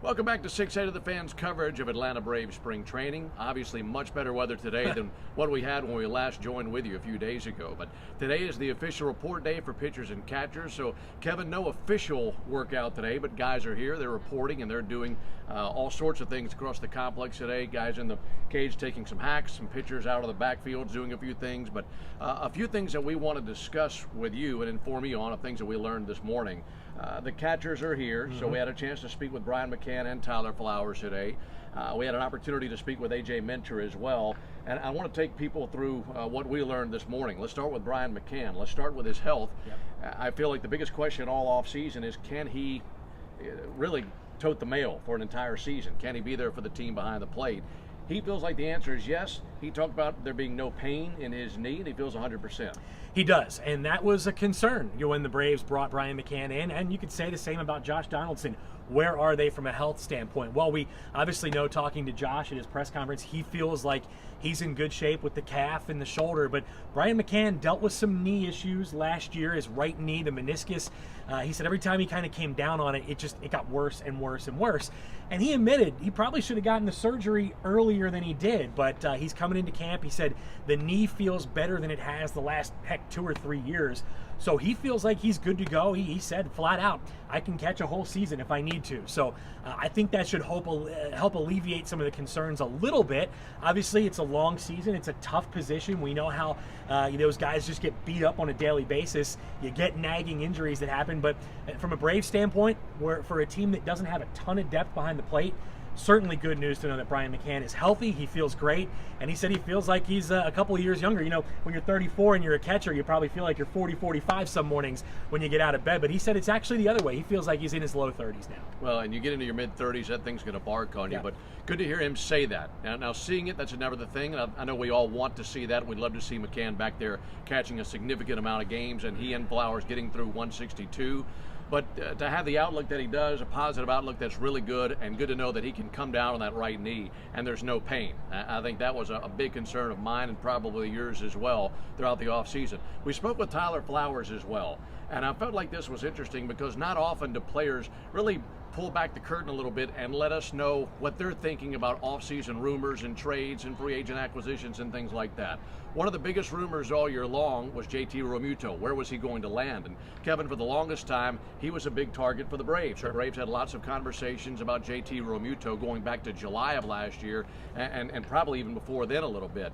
Welcome back to 6-8 of the Fans coverage of Atlanta Braves spring training. Obviously much better weather today than what we had when we last joined with you a few days ago. But today is the official report day for pitchers and catchers. So, Kevin, no official workout today, but guys are here. They're reporting and they're doing all sorts of things across the complex today. Guys in the cage taking some hacks, some pitchers out of the backfields doing a few things. But a few things that we want to discuss with you and inform you on of things that we learned this morning. The catchers are here, so we had a chance to speak with Brian McCann and Tyler Flowers today. We had an opportunity to speak with A.J. Minter as well, and I want to take people through what we learned this morning. Let's start with Brian McCann. Let's start with his health. Yep. I feel like the biggest question all offseason is, can he really tote the mail for an entire season? Can he be there for the team behind the plate? He feels like the answer is yes. He talked about there being no pain in his knee, and he feels 100%. He does, and that was a concern when the Braves brought Brian McCann in, and you could say the same about Josh Donaldson. Where are they from a health standpoint? Well, we obviously know, talking to Josh at his press conference, he feels like he's in good shape with the calf and the shoulder, but Brian McCann dealt with some knee issues last year, his right knee, the meniscus. He said every time he kind of came down on it, it got worse and worse and worse. And he admitted he probably should have gotten the surgery earlier than he did, but he's coming into camp. He said the knee feels better than it has the last, 2 or 3 years. So he feels like he's good to go. He said flat out, I can catch a whole season if I need to. So I think that should help alleviate some of the concerns a little bit. Obviously, it's a long season. It's a tough position. We know how those guys just get beat up on a daily basis. You get nagging injuries that happen. But from a Braves standpoint, for a team that doesn't have a ton of depth behind the plate, certainly good news to know that Brian McCann is healthy. He feels great, and he said he feels like he's a couple of years younger. You know, when you're 34 and you're a catcher, you probably feel like you're 40, 45 some mornings when you get out of bed. But he said it's actually the other way. He feels like he's in his low 30s now. Well, and you get into your mid-30s, that thing's going to bark on you. But good to hear him say that. Now seeing it, that's never the thing. And I know we all want to see that. We'd love to see McCann back there catching a significant amount of games, and he and Flowers getting through 162. But to have the outlook that he does, a positive outlook, that's really good, and good to know that he can come down on that right knee and there's no pain. I think that was a big concern of mine and probably yours as well throughout the offseason. We spoke with Tyler Flowers as well, and I felt like this was interesting because not often do players really pull back the curtain a little bit and let us know what they're thinking about offseason rumors and trades and free agent acquisitions and things like that. One of the biggest rumors all year long was JT Realmuto. Where was he going to land? And Kevin, for the longest time, he was a big target for the Braves. Sure. The Braves had lots of conversations about JT Realmuto going back to July of last year and probably even before then a little bit.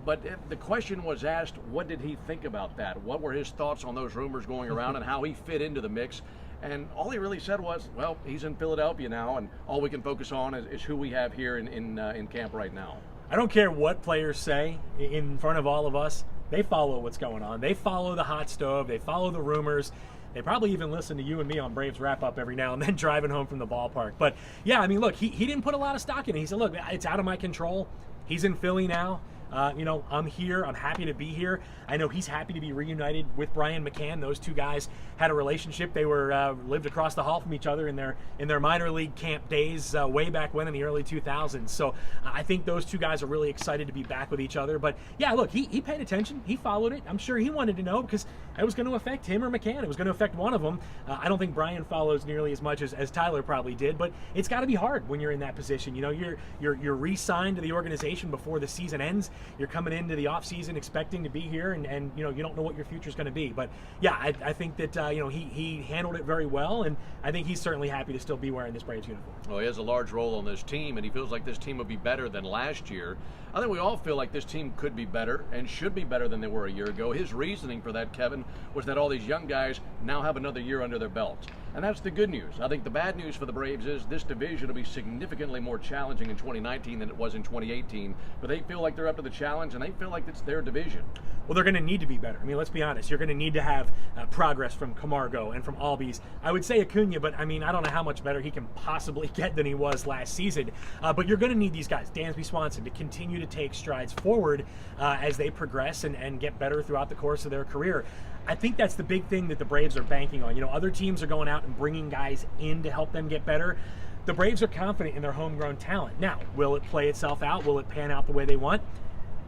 But the question was asked, what did he think about that? What were his thoughts on those rumors going around and how he fit into the mix? And all he really said was, well, he's in Philadelphia now, and all we can focus on is who we have here in camp right now. I don't care what players say in front of all of us. They follow what's going on. They follow the hot stove. They follow the rumors. They probably even listen to you and me on Braves Wrap-Up every now and then driving home from the ballpark. But, yeah, I mean, look, he didn't put a lot of stock in it. He said, look, it's out of my control. He's in Philly now. I'm here. I'm happy to be here. I know he's happy to be reunited with Brian McCann. Those two guys had a relationship. They were lived across the hall from each other in their minor league camp days way back when in the early 2000s. So I think those two guys are really excited to be back with each other. But yeah, look, he paid attention. He followed it. I'm sure he wanted to know because it was going to affect him or McCann. It was going to affect one of them. I don't think Brian follows nearly as much as Tyler probably did. But it's got to be hard when you're in that position. You know, you're re-signed to the organization before the season ends. You're coming into the offseason expecting to be here, and you don't know what your future is going to be. But yeah, I think that he handled it very well, and I think he's certainly happy to still be wearing this Braves uniform. Well, he has a large role on this team, and he feels like this team will be better than last year. I think we all feel like this team could be better and should be better than they were a year ago. His reasoning for that, Kevin, was that all these young guys now have another year under their belts. And that's the good news. I think the bad news for the Braves is this division will be significantly more challenging in 2019 than it was in 2018. But they feel like they're up to the challenge, and they feel like it's their division. Well, they're going to need to be better. I mean, let's be honest. You're going to need to have progress from Camargo and from Albies. I would say Acuna, but I mean, I don't know how much better he can possibly get than he was last season. But you're going to need these guys, Dansby, Swanson, to continue to take strides forward as they progress and get better throughout the course of their career. I think that's the big thing that the Braves are banking on. You know, other teams are going out and bringing guys in to help them get better. The Braves are confident in their homegrown talent. Now, will it play itself out? Will it pan out the way they want?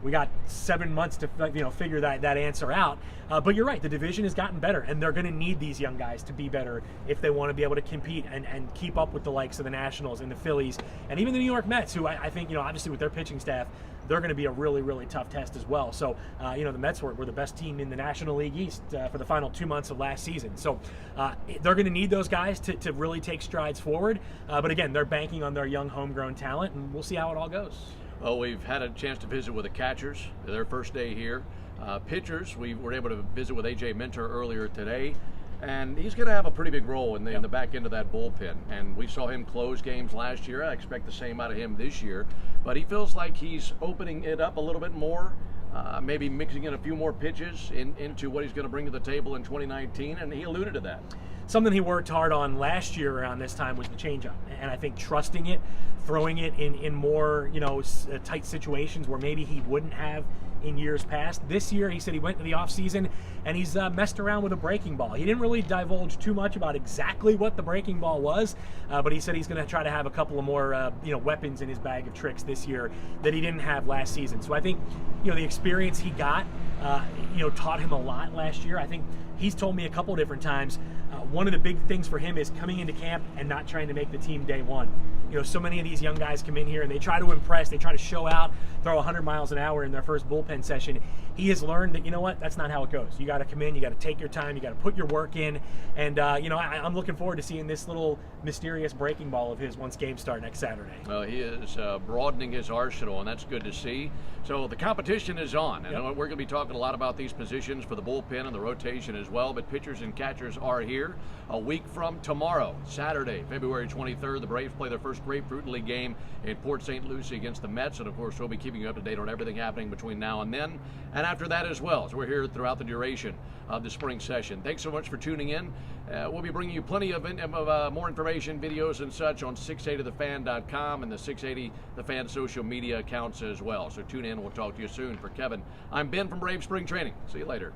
we got 7 months to figure that answer out. But you're right, the division has gotten better, and they're going to need these young guys to be better if they want to be able to compete and keep up with the likes of the Nationals and the Phillies and even the New York Mets, who I think, obviously with their pitching staff, they're going to be a really, really tough test as well. So, the Mets were the best team in the National League East for the final 2 months of last season. So they're going to need those guys to really take strides forward. But again, they're banking on their young homegrown talent, and we'll see how it all goes. Well, we've had a chance to visit with the catchers, their first day here. Pitchers, we were able to visit with A.J. Minter earlier today. And he's going to have a pretty big role in the back end of that bullpen. And we saw him close games last year. I expect the same out of him this year. But he feels like he's opening it up a little bit more, maybe mixing in a few more pitches into what he's going to bring to the table in 2019. And he alluded to that. Something he worked hard on last year around this time was the changeup. And I think trusting it, throwing it in more tight situations where maybe he wouldn't have in years past. This year, he said he went into the offseason and he's messed around with a breaking ball. He didn't really divulge too much about exactly what the breaking ball was, but he said he's going to try to have a couple of more weapons in his bag of tricks this year that he didn't have last season. So I think the experience he got taught him a lot last year. I think he's told me a couple of different times one of the big things for him is coming into camp and not trying to make the team day one. So many of these young guys come in here and they try to impress, they try to show out, throw 100 miles an hour in their first bullpen session. He has learned that, that's not how it goes. You got to come in, you got to take your time, you got to put your work in. And, I'm looking forward to seeing this little mysterious breaking ball of his once games start next Saturday. Well, he is broadening his arsenal, and that's good to see. So the competition is on. And we're going to be talking a lot about these positions for the bullpen and the rotation as well. But pitchers and catchers are here a week from tomorrow, Saturday, February 23rd. The Braves play their first Grapefruit League game in Port St. Lucie against the Mets. And, of course, we'll be keeping you up to date on everything happening between now and then. And after that as well. So we're here throughout the duration of the spring session. Thanks so much for tuning in. We'll be bringing you plenty of more information, videos, and such on 680thefan.com and the 680 The Fan social media accounts as well. So tune in. We'll talk to you soon. For Kevin, I'm Ben from Brave Spring Training. See you later.